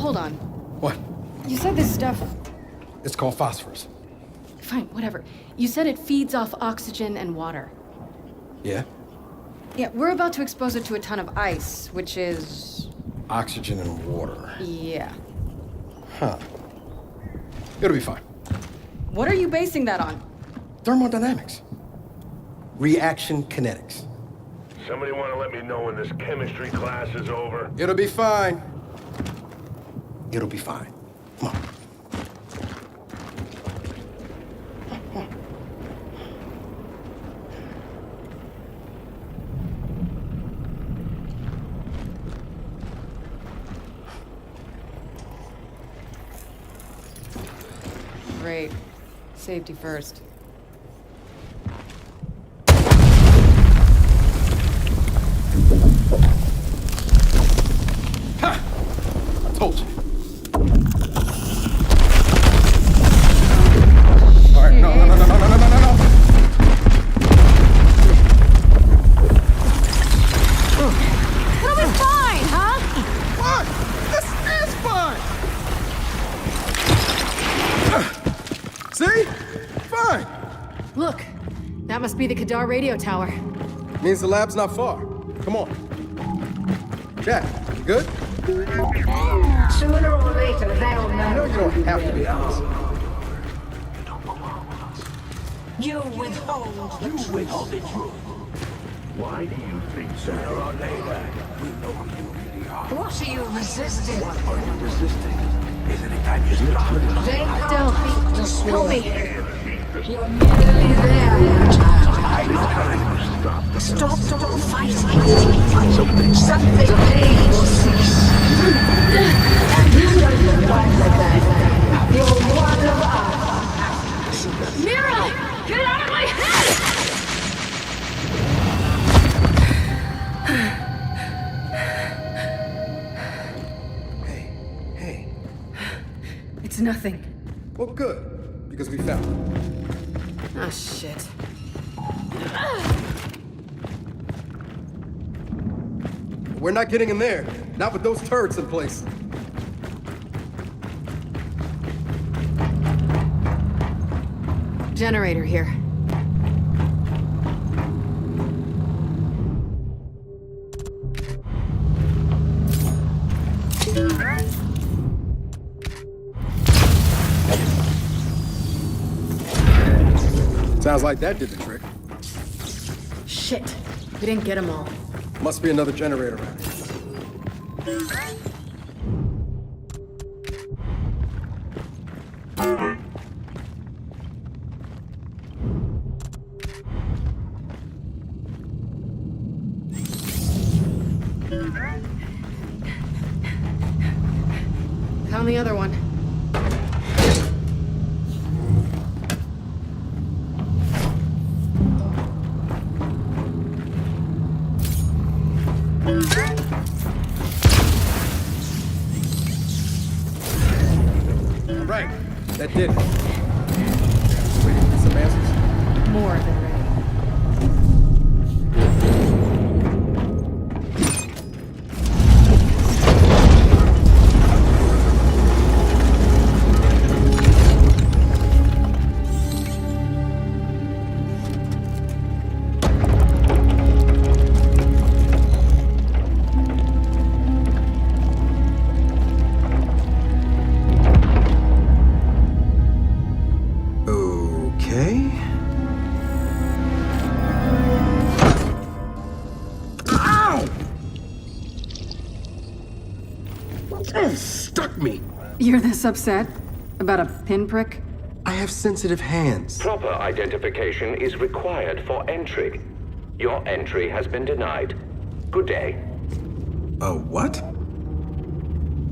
hold on. What? You said this stuff... It's called phosphorus. Fine, whatever. You said it feeds off oxygen and water. Yeah? Yeah, we're about to expose it to a ton of ice, which is... Oxygen and water. Yeah. Huh. It'll be fine. What are you basing that on? Thermodynamics. Reaction kinetics. Somebody want to let me know when this chemistry class is over? It'll be fine. It'll be fine. Come on. Great. Safety first. Ha! I told you. All right, no. It'll be fine, huh? What? This is fine! See? Fine! Look, that must be the Kadar radio tower. Means the lab's not far. Come on. Jack, you good? Sooner or later, they'll I know know. you don't have to be honest. You withhold the truth. Why do you think sooner or later we know who you really are? What are you resisting? What are you resisting? Isn't it time you stop? They Del, can't beat the help sword. me. You're merely there, child. I know time to stop. Stop fighting. Something pain will cease. And you don't look like that. You're one of us. Mira! Get out of my head! Hey. It's nothing. Well, good, because we found it. Ah, shit. We're not getting in there. Not with those turrets in place. Generator here. Sounds like that did the trick. Shit. We didn't get them all. Must be another generator around here. Found the other one. Right, that did it. Waiting for some answers. More than ready. Okay. Ow! That stuck me. You're this upset? About a pinprick? I have sensitive hands. Proper identification is required for entry. Your entry has been denied. Good day. What?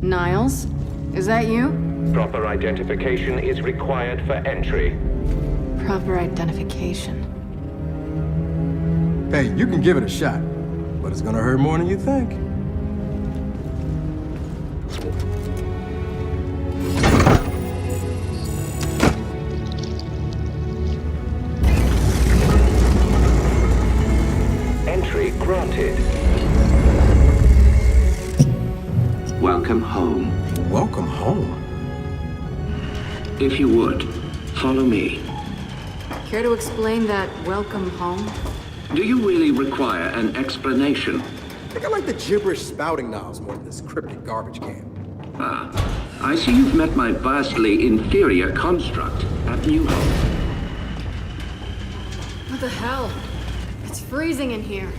Niles? Is that you? Proper identification is required for entry. Proper identification. Hey, you can give it a shot, but it's gonna hurt more than you think. Entry granted. Welcome home. Welcome home. If you would, follow me. Care to explain that welcome home? Do you really require an explanation? I think I like the gibberish spouting knobs more than this cryptic garbage can. Ah, I see you've met my vastly inferior construct at New Hope. What the hell? It's freezing in here.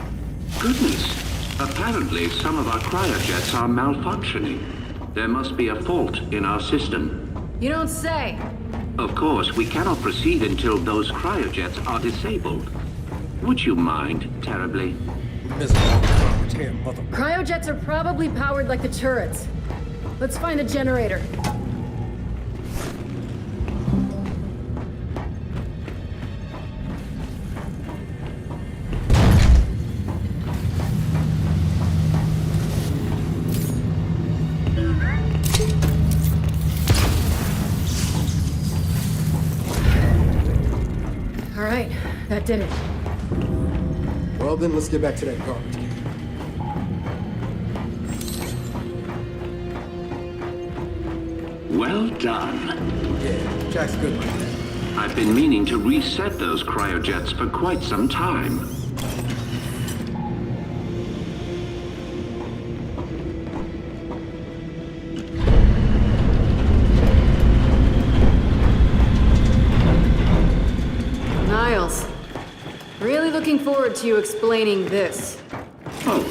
Goodness. Apparently, some of our cryojets are malfunctioning. There must be a fault in our system. You don't say. Of course, we cannot proceed until those cryojets are disabled. Would you mind terribly? Miserable garbage can, mother. Cryojets are probably powered like the turrets. Let's find a generator. All right, that did it. Well then, let's get back to that garbage can. Well done. Yeah, Jack's good like that. I've been meaning to reset those cryojets for quite some time. Niles, really looking forward to you explaining this. Oh,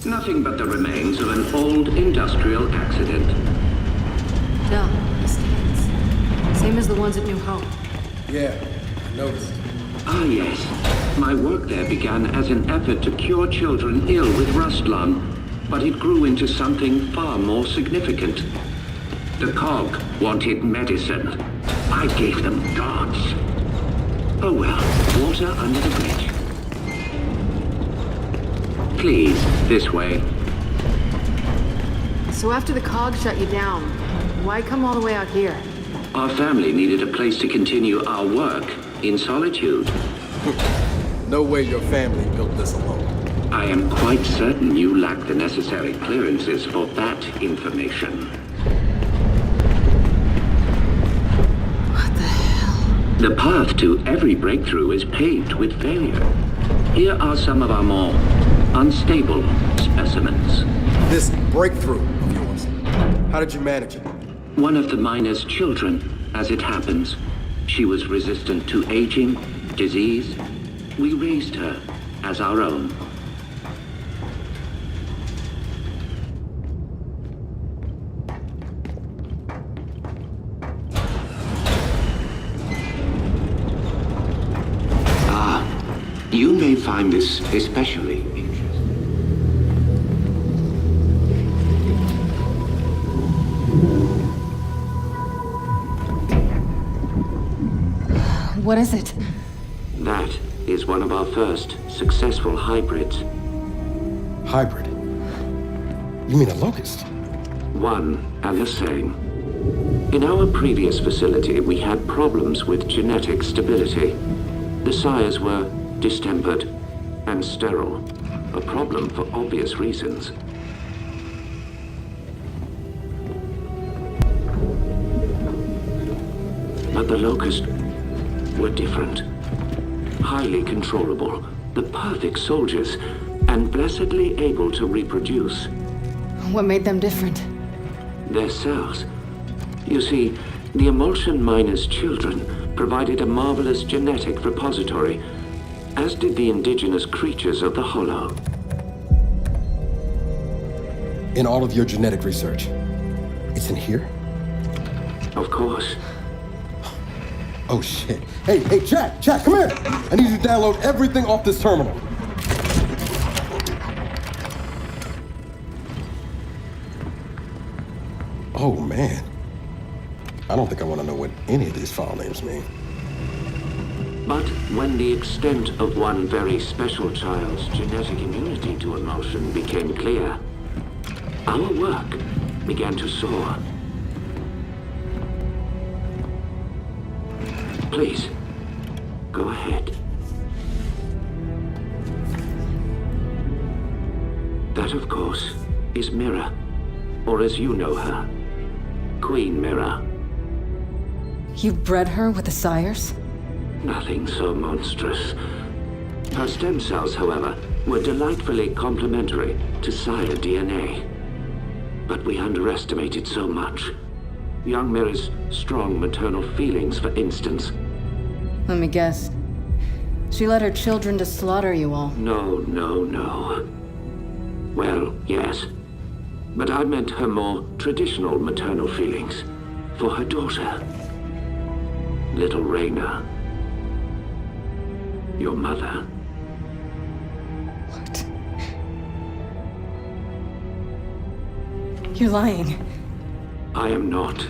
nothing but the remains of an old industrial accident. Duh, mistakes. Same as the ones at New Hope. Yeah, I noticed. Ah, yes. My work there began as an effort to cure children ill with Rustlon, but it grew into something far more significant. The Cog wanted medicine. I gave them gods. Oh well, water under the bridge. Please, this way. So after the Cog shut you down, why come all the way out here? Our family needed a place to continue our work in solitude. No way your family built this alone. I am quite certain you lack the necessary clearances for that information. What the hell? The path to every breakthrough is paved with failure. Here are some of our more unstable specimens. This breakthrough of yours, how did you manage it? One of the miner's children, as it happens. She was resistant to aging, disease. We raised her as our own. You may find this especially interesting. What is it? That is one of our first successful hybrids. Hybrid? You mean a locust? One and the same. In our previous facility, we had problems with genetic stability. The sires were distempered and sterile, a problem for obvious reasons. But the Locust were different. Highly controllable, the perfect soldiers, and blessedly able to reproduce. What made them different? Their cells. You see, the emulsion miner's children provided a marvelous genetic repository, as did the indigenous creatures of the Hollow. In all of your genetic research, it's in here? Of course. Oh shit. Hey, Jack, come here! I need you to download everything off this terminal. Oh man. I don't think I want to know what any of these file names mean. But when the extent of one very special child's genetic immunity to emulsion became clear, our work began to soar. Please, go ahead. That, of course, is Mira, or as you know her, Queen Mira. You bred her with the sires? Nothing so monstrous. Her stem cells, however, were delightfully complementary to sire DNA. But we underestimated so much. Young Mira's strong maternal feelings, for instance. Let me guess. She led her children to slaughter you all. No. Well, yes. But I meant her more traditional maternal feelings for her daughter. Little Raina. Your mother. What? You're lying. I am not.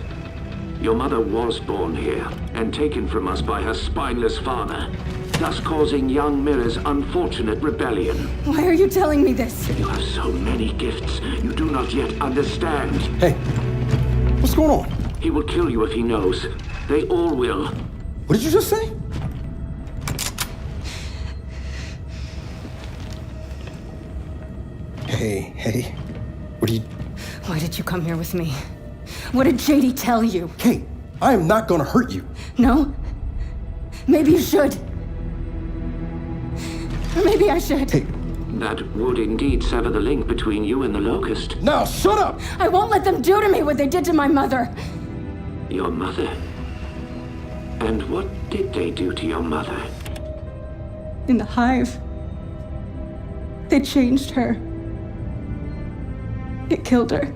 Your mother was born here and taken from us by her spineless father, thus causing young Mira's unfortunate rebellion. Why are you telling me this? You have so many gifts you do not yet understand. Hey, what's going on? He will kill you if he knows. They all will. What did you just say? Hey, what are you... Why did you come here with me? What did JD tell you? Kate, I am not gonna hurt you. No? Maybe you should. Or maybe I should. Hey, That would indeed sever the link between you and the Locust. now shut up! I won't let them do to me what they did to my mother. Your mother? And what did they do to your mother? In the hive, they changed her. It killed her.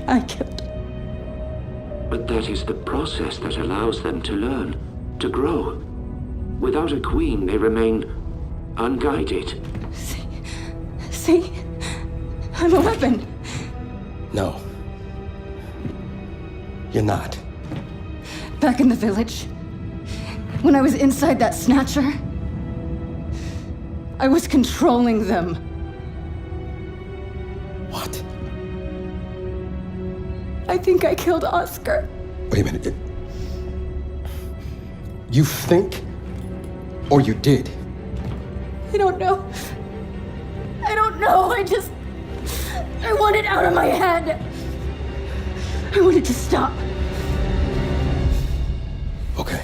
I killed her. But that is the process that allows them to learn, to grow. Without a queen, they remain unguided. See? I'm a weapon. No. You're not. Back in the village, when I was inside that snatcher, I was controlling them. What? I think I killed Oscar. Wait a minute. You think or you did? I don't know. I want it out of my head. I want it to stop. Okay.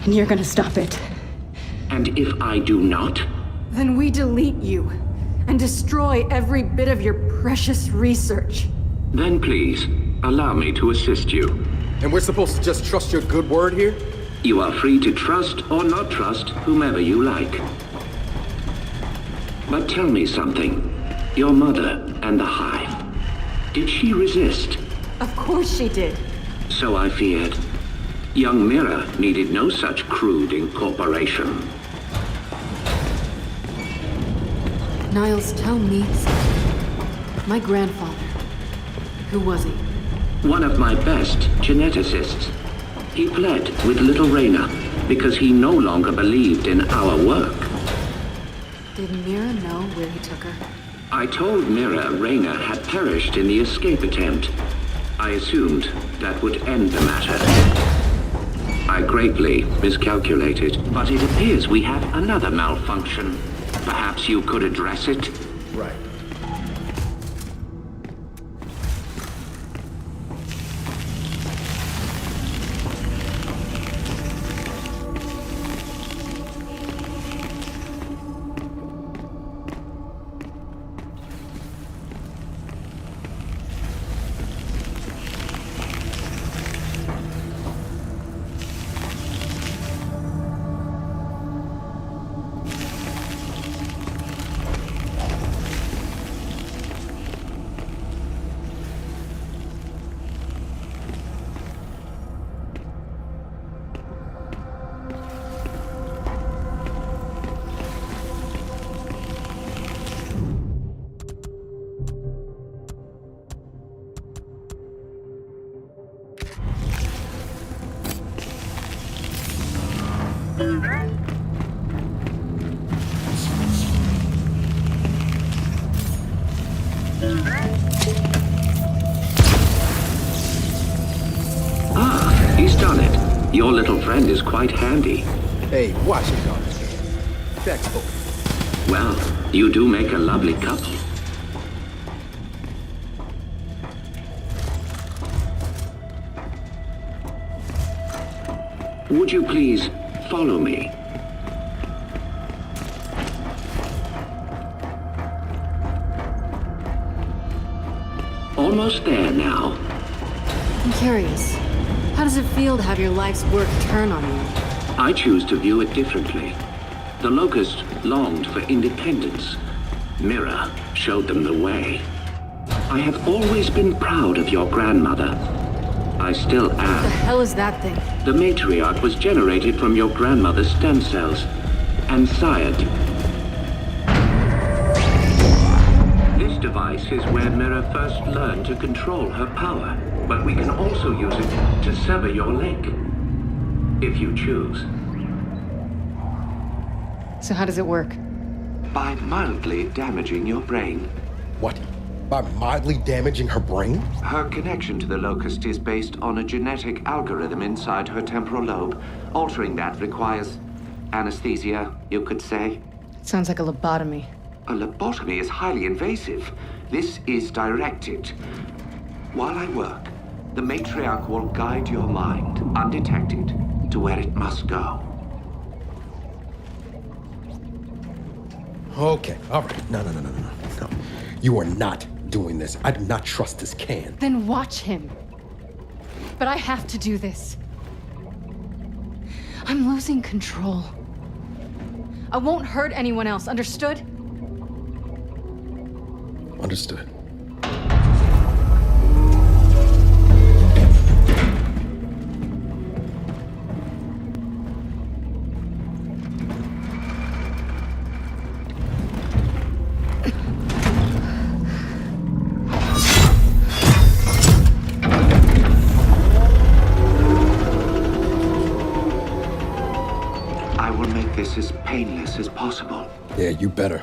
And you're gonna stop it. And if I do not? Then we delete you and destroy every bit of your precious research. Then please, allow me to assist you. And we're supposed to just trust your good word here? You are free to trust or not trust whomever you like. But tell me something. Your mother and the hive. Did she resist? Of course she did. So I feared. Young Mira needed no such crude incorporation. Niles, tell me something. My grandfather. Who was he? One of my best geneticists. He fled with little Raina because he no longer believed in our work. Did Mira know where he took her? I told Mira Raina had perished in the escape attempt. I assumed that would end the matter. I greatly miscalculated, but it appears we have another malfunction. Perhaps you could address it? Right. Ah, he's done it. Your little friend is quite handy. Hey, watch it, dog. Textbook. Well, you do make a lovely couple. Would you please follow me? Almost there now. I'm curious. How does it feel to have your life's work turn on you? I choose to view it differently. The Locust longed for independence. Mira showed them the way. I have always been proud of your grandmother. I still The am. hell is that thing? The Matriach was generated from your grandmother's stem cells and sired. This device is where Mira first learned to control her power, but we can also use it to sever your leg, if you choose. So how does it work? By mildly damaging your brain. What? By mildly damaging her brain? Her connection to the Locust is based on a genetic algorithm inside her temporal lobe. Altering that requires anesthesia, you could say. Sounds like a lobotomy. A lobotomy is highly invasive. This is directed. While I work, the Matriarch will guide your mind, undetected, to where it must go. Okay, all right. No. You are not doing this. I do not trust this can. Then watch him. But I have to do this. I'm losing control. I won't hurt anyone else, understood? Understood. I will make this as painless as possible. Yeah, you better.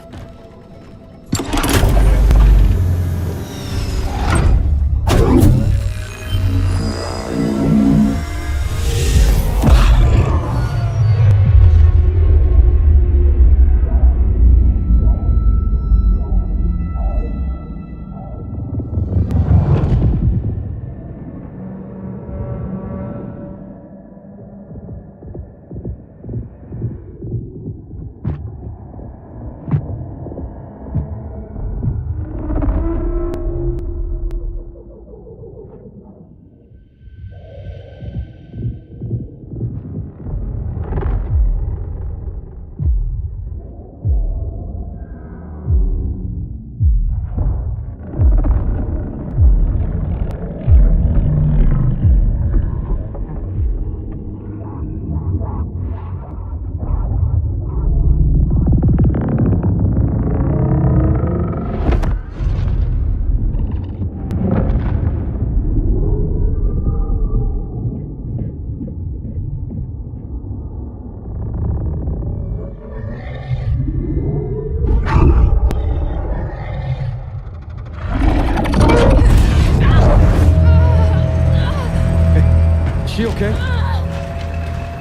She okay?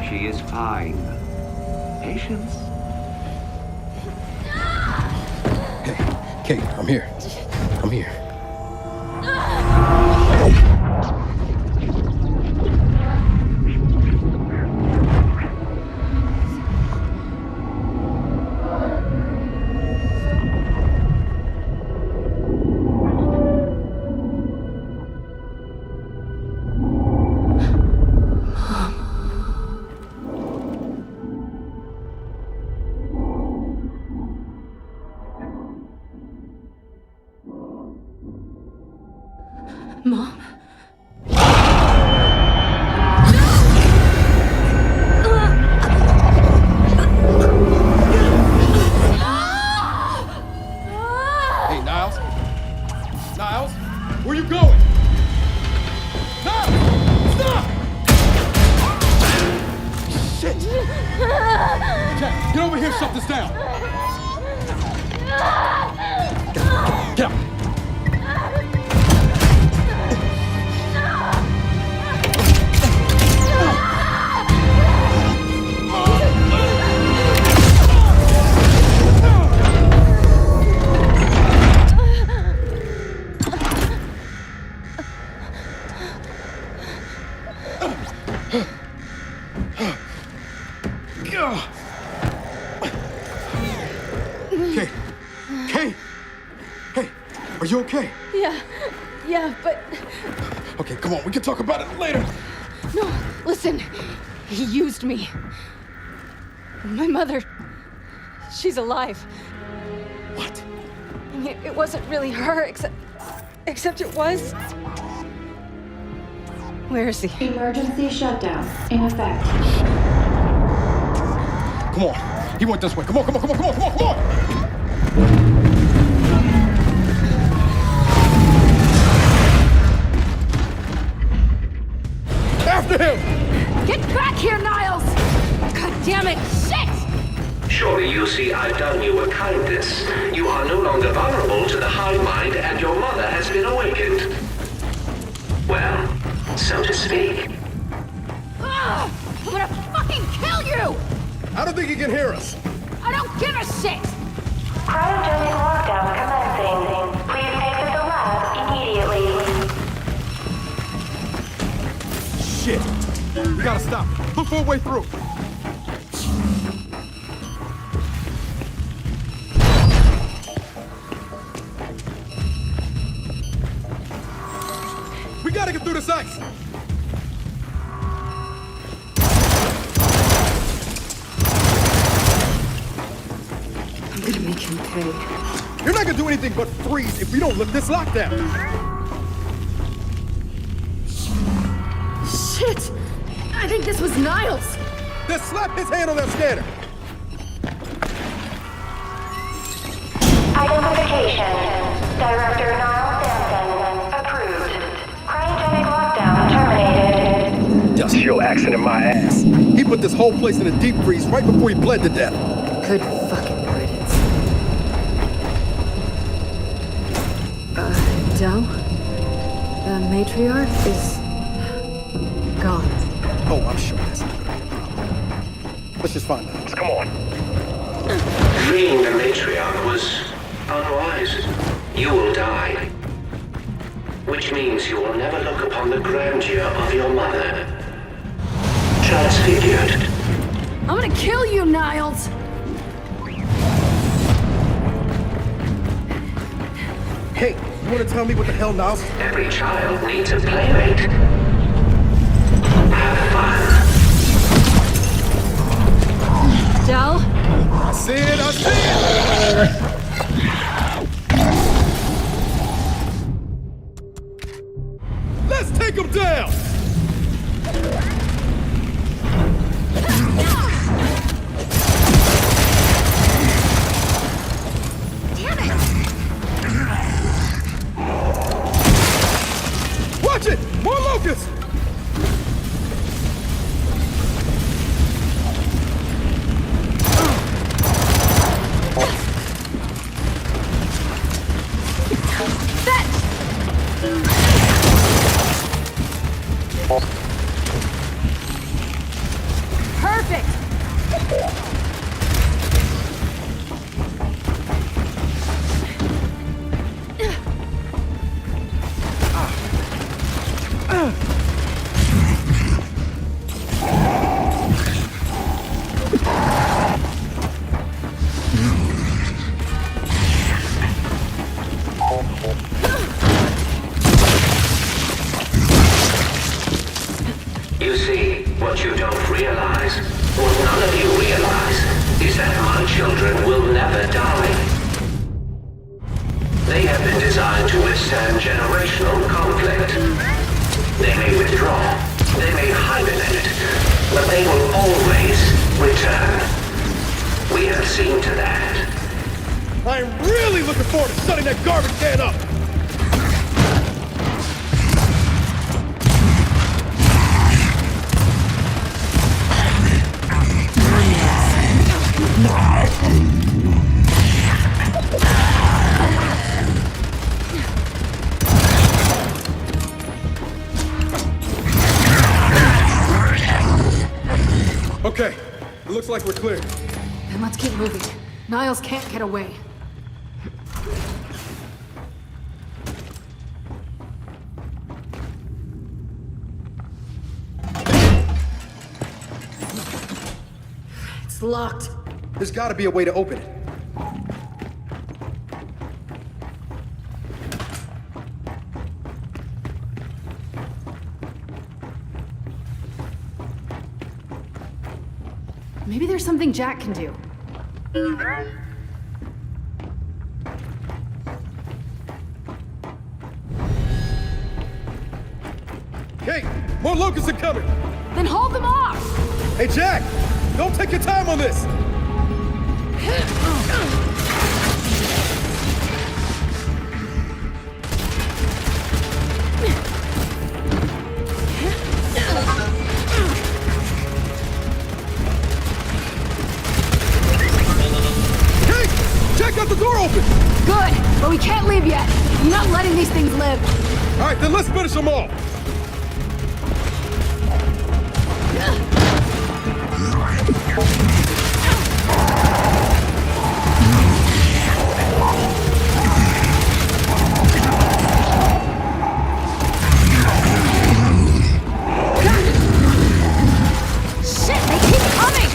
She is fine. Patience. Hey, Kate, I'm here. I'm here. Mom? Hey, Niles? Niles? Where you going? Niles! Stop! Shit! Jack, get over here, shut this down! Get out! Kate! Kate! Hey, are you okay? Yeah, but... Okay, come on, we can talk about it later! No, listen. He used me. My mother... she's alive. What? It wasn't really her, except it was. Where is he? Emergency shutdown in effect. Come on, he went this way. Come on! After him! Get back here, Niles! God damn it! Shit! Surely you see I've done you a kindness. You are no longer vulnerable to the hive mind, and your mother has been awakened. Well, so to speak. Ugh! I'm gonna fucking kill you! I don't think he can hear us. I don't give a shit! Cryogenic lockdown commencing. Please exit the lab immediately. Shit! We gotta stop. Look for a way through. We gotta get through this ice! I'm gonna make him pay. You're not gonna do anything but freeze if we don't lift this lockdown! Shit! I think this was Niles! Then slap his hand on that scanner! Identification. Director Niall Sampson. Approved. Cryogenic lockdown terminated. Just your accent in my ass. He put this whole place in a deep freeze right before he bled to death. Good fucking riddance. Del? The matriarch is... gone. Oh, I'm sure that's not gonna be a problem. Let's just find out. Come on. Freeing the matriarch was unwise. You will die. Which means you will never look upon the grandeur of your mother. Transfigured. I'm gonna kill you, Niles! Hey, you wanna tell me what the hell Niles? Every child needs a playmate. Have fun. Del? I see it! Let's take him down! Damn it! Watch it! More locusts! Perfect! You see, what you don't realize, what none of you realize, is that my children will never die. They have been designed to withstand generational conflict. They may withdraw, they may hibernate, but they will always return. We have seen to that. I'm really looking forward to shutting that garbage can up! Okay, it looks like we're clear. Then let's keep moving. Niles can't get away. It's locked. There's gotta be a way to open it. Maybe there's something Jack can do. Hey, more locusts are coming! Then hold them off! Hey, Jack! Don't take your time on this! Hey! Jack got the door open! Good, but we can't leave yet. I'm not letting these things live. All right, then let's finish them all! Shit, they keep coming!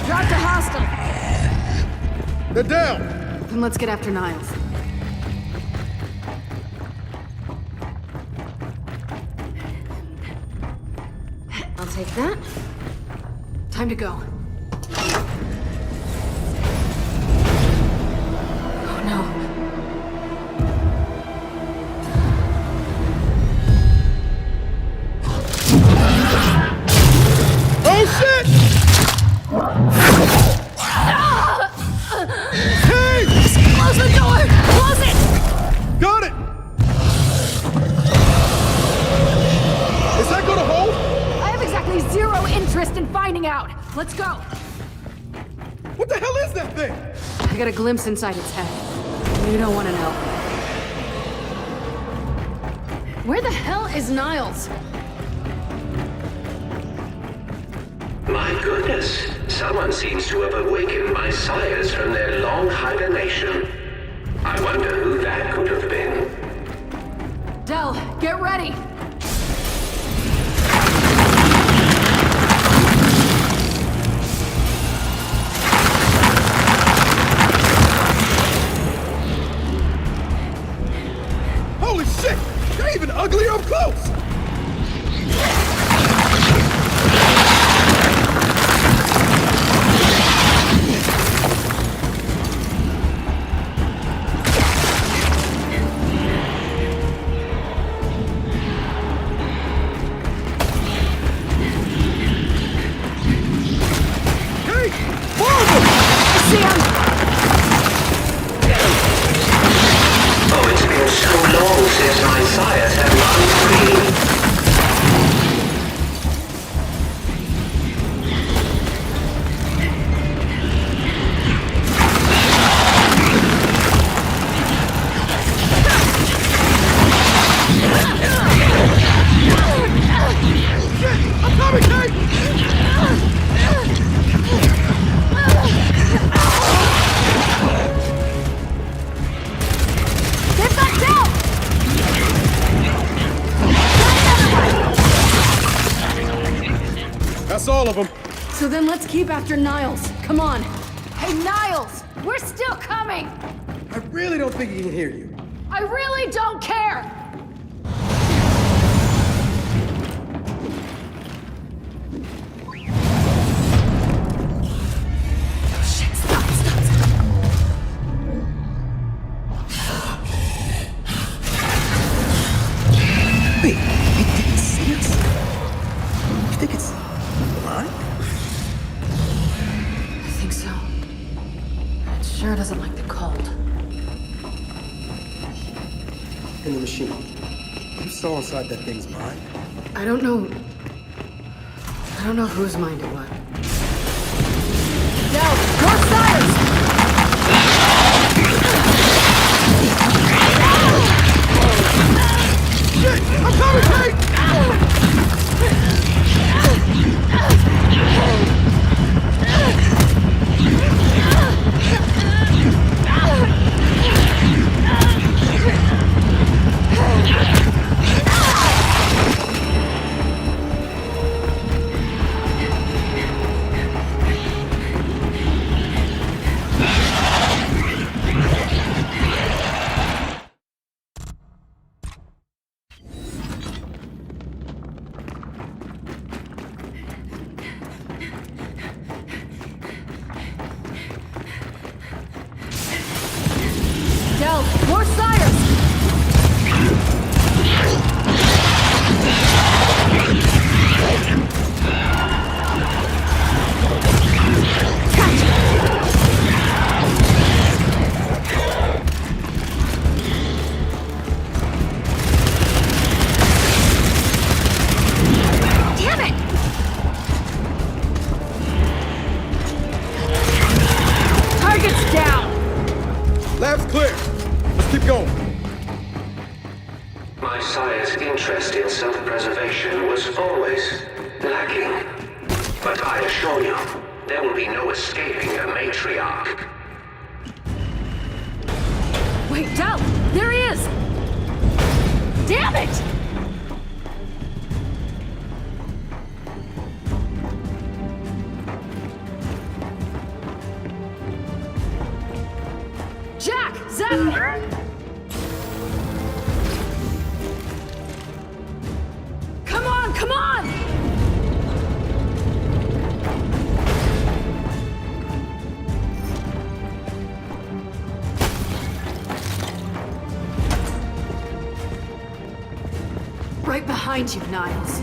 Dropped a hostile. They're down! Then let's get after Niles. I'll take that. Time to go. Oh no. Oh shit! Hey! Close the door! Close it! Got it! Is that gonna hold? I have exactly zero interest in finding out. Let's go. What the hell is that thing? I got a glimpse inside its head. You don't want to know. Where the hell is Niles? My goodness, someone seems to have awakened my sires from their long hibernation. I wonder who that could have been. Del, get ready. Holy shit! They're even uglier up close! Hey! More of them! See him? Oh, it's been so long since my sires have run free. I'm coming, Kate! They've got Del! That's all of them. So then let's keep after Niles. Come on. Hey, Niles! We're still coming! I really don't think he can hear you. I really don't care! Shit, stop, stop, stop. Wait, you didn't see us? You think it's blind? I think so. It sure doesn't like the cold. In the machine. You saw inside that thing's mind. I don't know. I don't know whose mind it was. Del, more sires! Shit! I'm coming, Kate! Del, more sires! Damn it! Target's down! Lab's clear. Let's keep going. My sire's interest in self-preservation was always lacking. But I assure you, there will be no escaping a matriarch. Wait, Del! There he is! Damn it! Jack! Zep! Come on, come on! Right behind you, Niles.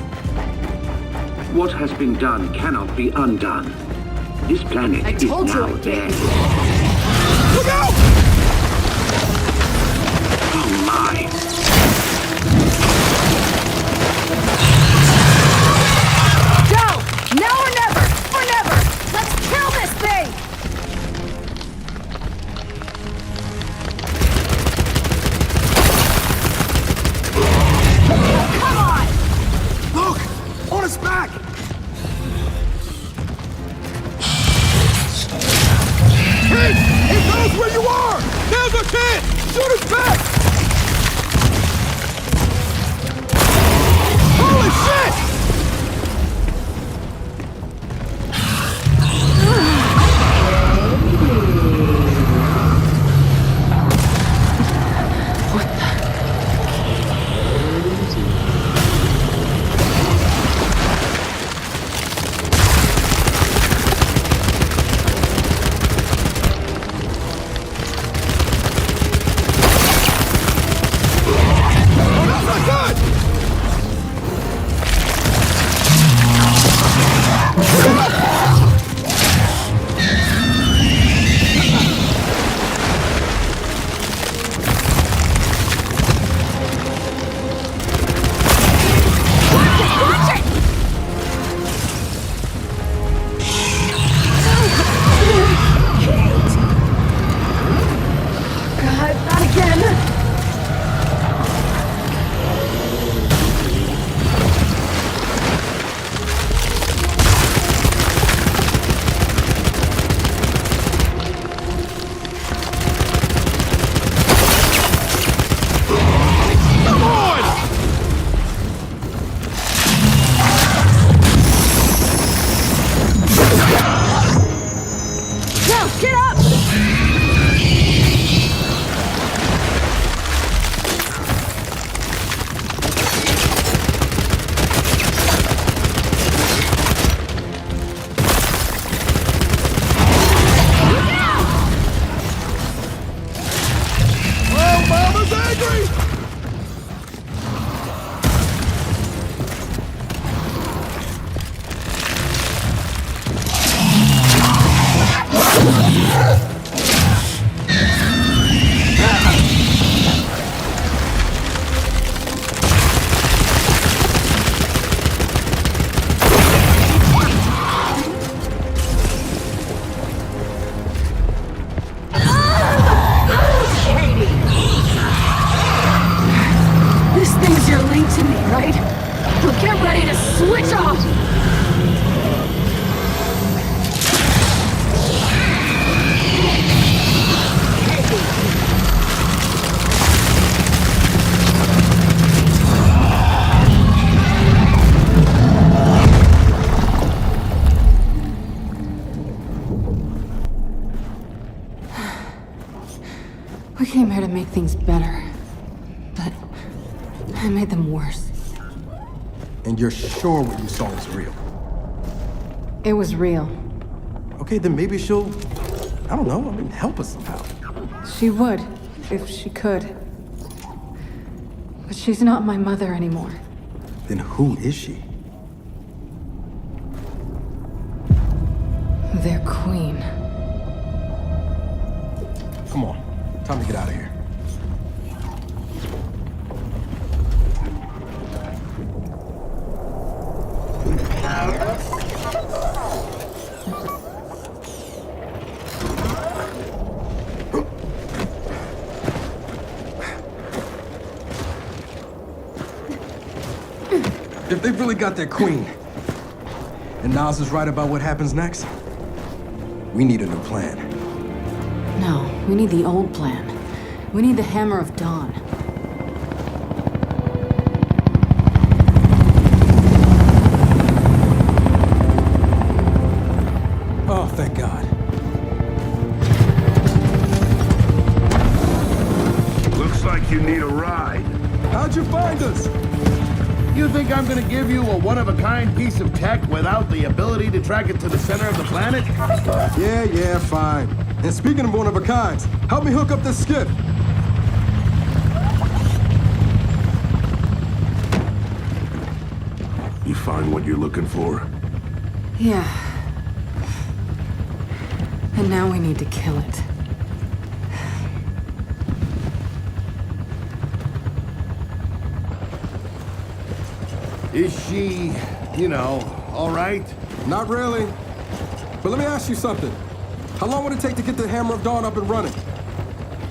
What has been done cannot be undone. This planet I is told you now I'd get theirs. you. Look out! Oh my! Go! Now or never! Or never! Let's kill this thing! Come on! Look! On his back! Hey! He knows where you are! Now's our chance! Shoot his back! Holy shit! Ah! We came here to make things better. But I made them worse. And you're sure what you saw was real? It was real. Okay, then maybe she'll, I don't know, help us somehow. She would, if she could. But she's not my mother anymore. Then who is she? Their queen. Come on, time to get out of here. If they've really got their queen, and Nas is right about what happens next, we need a new plan. No, we need the old plan. We need the Hammer of Dawn. Oh, thank God. Looks like you need a ride. How'd you find us? You think I'm gonna give you a one-of-a-kind piece of tech without the ability to track it to the center of the planet? Yeah, fine. And speaking of one-of-a-kinds, help me hook up this skiff. You find what you're looking for? Yeah. And now we need to kill it. Is she, all right? Not really. But let me ask you something. How long would it take to get the Hammer of Dawn up and running?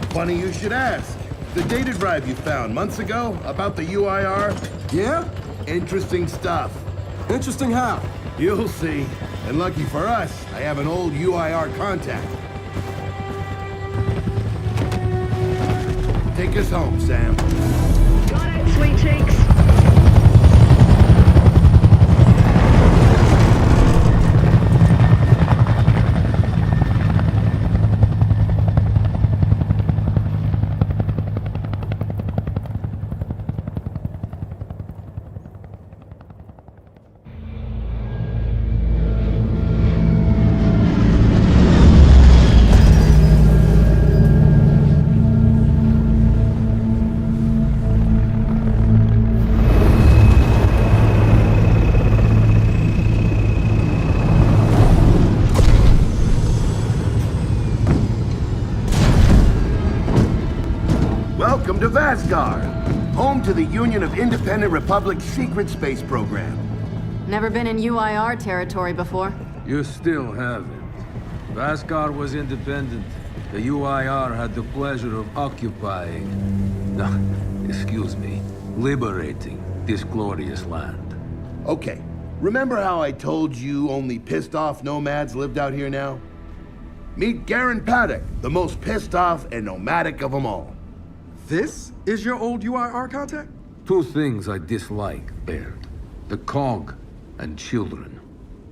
Funny you should ask. The data drive you found months ago about the UIR? Yeah? Interesting stuff. Interesting how? You'll see. And lucky for us, I have an old UIR contact. Take us home, Sam. Got it, sweet cheeks. Welcome to Vasgar, home to the Union of Independent Republics secret space program. Never been in UIR territory before. You still haven't. Vasgar was independent. The UIR had the pleasure of occupying... No, excuse me, liberating this glorious land. Okay, remember how I told you only pissed off nomads lived out here now? Meet Garen Paddock, the most pissed off and nomadic of them all. This is your old UIR contact? Two things I dislike, Baird. The cog and children.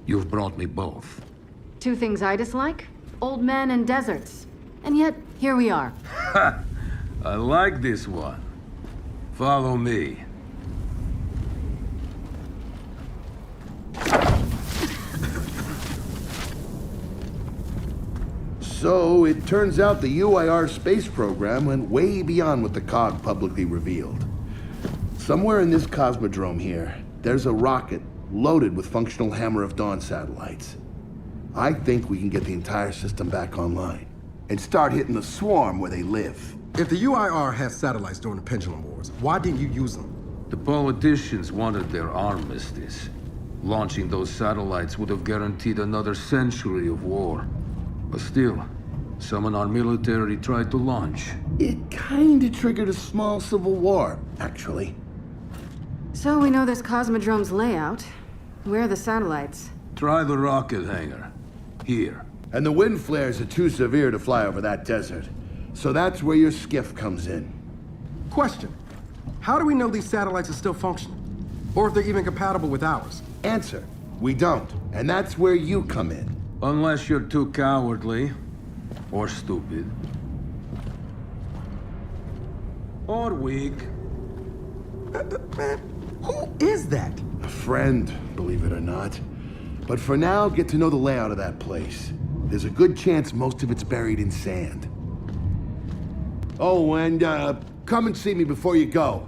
You've brought me both. Two things I dislike? Old men and deserts. And yet, here we are. Ha! I like this one. Follow me. So, it turns out the UIR space program went way beyond what the COG publicly revealed. Somewhere in this cosmodrome here, there's a rocket loaded with functional Hammer of Dawn satellites. I think we can get the entire system back online and start hitting the swarm where they live. If the UIR had satellites during the Pendulum Wars, why didn't you use them? The politicians wanted their armistice. Launching those satellites would have guaranteed another century of war. But still, some in our military tried to launch. It kinda triggered a small civil war, actually. So we know this Cosmodrome's layout. Where are the satellites? Try the rocket hangar. Here. And the wind flares are too severe to fly over that desert. So that's where your skiff comes in. Question. How do we know these satellites are still functioning? Or if they're even compatible with ours? Answer, we don't. And that's where you come in. Unless you're too cowardly. Or stupid. Or weak. Man, who is that? A friend, believe it or not. But for now, get to know the layout of that place. There's a good chance most of it's buried in sand. Oh, and come and see me before you go.